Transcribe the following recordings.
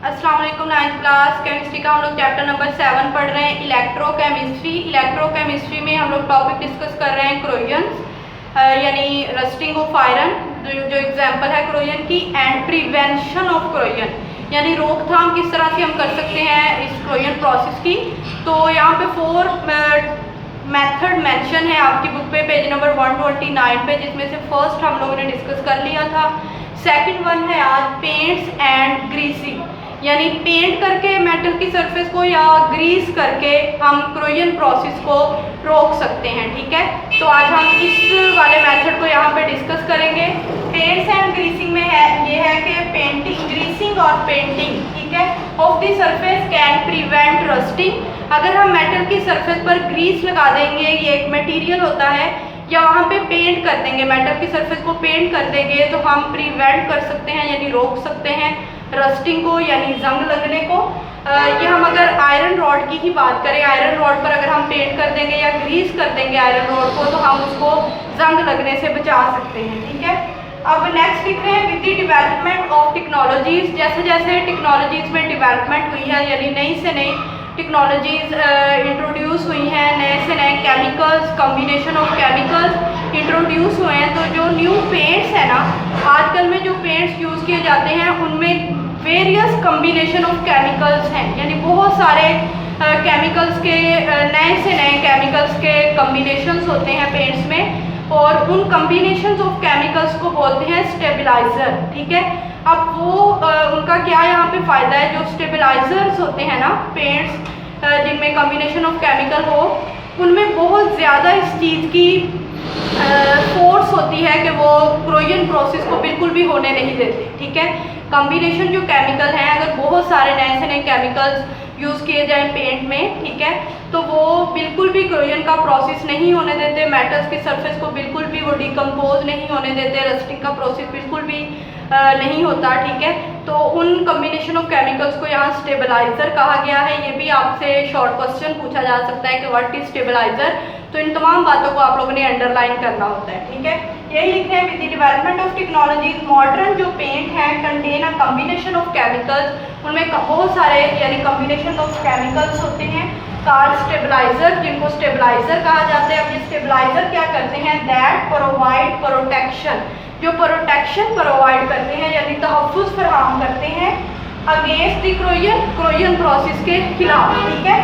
अस्सलाम वालेकुम। 9th class chemistry का हम लोग चैप्टर नंबर 7 पढ़ रहे हैं, इलेक्ट्रोकेमिस्ट्री। इलेक्ट्रोकेमिस्ट्री में हम लोग टॉपिक डिस्कस कर रहे हैं क्रोयंस, यानी रस्टिंग ऑफ आयरन, जो एग्जांपल है क्रोयन की, एंड प्रिवेंशन ऑफ क्रोयन, यानी रोकथाम किस तरह से हम कर सकते हैं इस क्रोयन प्रोसेस की। तो यहाँ पे 4 मेथड मेंशन है आपकी बुक पे, पेज नंबर 129 पे, जिसमें से फर्स्ट हम लोगों ने डिस्कस कर लिया था। सेकंड वन है आज पेंट्स एंड ग्रीसिंग, यानी पेंट करके मेटल की सरफेस को या ग्रीस करके हम क्रोयन प्रोसेस को रोक सकते हैं। ठीक है, तो आज हम इस वाले मेथड को यहाँ पे डिस्कस करेंगे। पेंट्स एंड ग्रीसिंग में है ये है कि पेंटिंग, ग्रीसिंग और पेंटिंग, ठीक है, of the surface can prevent rusting. अगर हम मेटल की सरफेस पर ग्रीस लगा देंगे, ये एक मटेरियल होता है, या वहाँ पे पेंट कर देंगे, मेटल की सरफेस को पेंट कर देंगे, तो हम प्रिवेंट कर सकते हैं, यानी रोक सकते हैं रस्टिंग को, यानी जंग लगने को। ये हम अगर आयरन रॉड की ही बात करें, आयरन रॉड पर अगर हम पेंट कर देंगे या ग्रीस कर देंगे आयरन रॉड को, तो हम उसको जंग लगने से बचा सकते हैं। ठीक है, अब नेक्स्ट लिख रहे हैं with the development of technologies. जैसे जैसे टेक्नोलॉजीज में डेवलपमेंट हुई है, यानी नई से नई टेक्नोलॉजीज इंट्रोड्यूस हुई हैं, नए से नए chemicals, combination of chemicals introduce हुए हैं, तो जो न्यू पेंट्स है ना, आजकल में जो पेंट्स यूज़ किए जाते हैं उनमें वेरियस कॉम्बिनेशन ऑफ केमिकल्स हैं, यानी बहुत सारे केमिकल्स के नए से नए केमिकल्स के कॉम्बिनेशंस होते हैं पेंट्स में, और उन कॉम्बिनेशंस ऑफ केमिकल्स को बोलते हैं स्टेबलाइजर। ठीक है, अब वो उनका क्या यहाँ पे फ़ायदा है, जो स्टेबलाइजर्स होते हैं ना पेंट्स जिनमें कॉम्बिनेशन ऑफ केमिकल हो, उनमें बहुत ज़्यादा इस चीज़ की फोर्स होती है कि वो क्रोयन प्रोसेस को बिल्कुल भी होने नहीं देते। ठीक है, कॉम्बिनेशन जो केमिकल हैं, अगर बहुत सारे नए से नए केमिकल्स यूज़ किए जाएं पेंट में, ठीक है, तो वो बिल्कुल भी क्रोयन का प्रोसेस नहीं होने देते, मेटल्स की सरफेस को बिल्कुल भी वो डिकम्पोज नहीं होने देते, रस्टिंग का प्रोसेस बिल्कुल भी नहीं होता। ठीक है, तो उन कॉम्बिनेशन ऑफ केमिकल्स को यहाँ स्टेबलाइजर कहा गया है। ये भी आपसे शॉर्ट क्वेश्चन पूछा जा सकता है कि व्हाट इज स्टेबलाइजर, तो इन तमाम बातों को आप लोगों ने अंडरलाइन करना होता है। ठीक है, यही लिखे हैं with the development of technologies modern जो पेंट है contain a combination of chemicals, उनमें बहुत सारे यानी कॉम्बिनेशन ऑफ केमिकल्स होते हैं कॉल्ड स्टेबलाइजर, जिनको स्टेबलाइजर कहा जाता है। अब ये स्टेबलाइजर क्या करते हैं, दैट प्रोवाइड प्रोटेक्शन, जो प्रोटेक्शन प्रोवाइड करते हैं, यानी तहफ़्फ़ुज़ फराहम करते हैं अगेंस्ट द क्रोयन प्रोसेस के खिलाफ। ठीक है,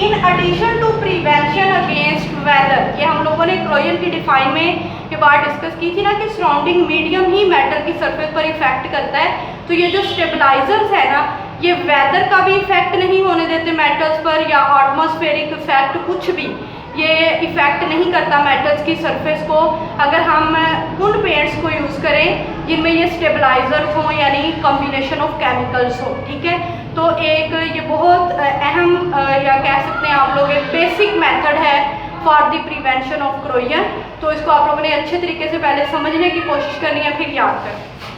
in addition to prevention against weather, ये हम लोगों ने क्रोयन की डिफाइन में के बाद डिस्कस की थी ना कि सराउंडिंग मीडियम ही मेटल की सरफेस पर इफेक्ट करता है। तो ये जो स्टेबलाइजर्स है ना, ये वेदर का भी इफेक्ट नहीं होने देते मेटल्स पर, या एटमॉस्फेरिक इफेक्ट, कुछ भी ये इफेक्ट नहीं करता मेटल्स की सरफेस को, अगर हम उन पेंट्स को यूज़ करें जिनमें ये स्टेबलाइजर्स हों, यानी कॉम्बिनेशन ऑफ केमिकल्स हो। ठीक है, तो एक ये बहुत अहम या कह सकते हैं आप लोग एक बेसिक मेथड है फॉर द प्रिवेंशन ऑफ क्रोयन। तो इसको आप लोगों ने अच्छे तरीके से पहले समझने की कोशिश करनी है, फिर याद करें।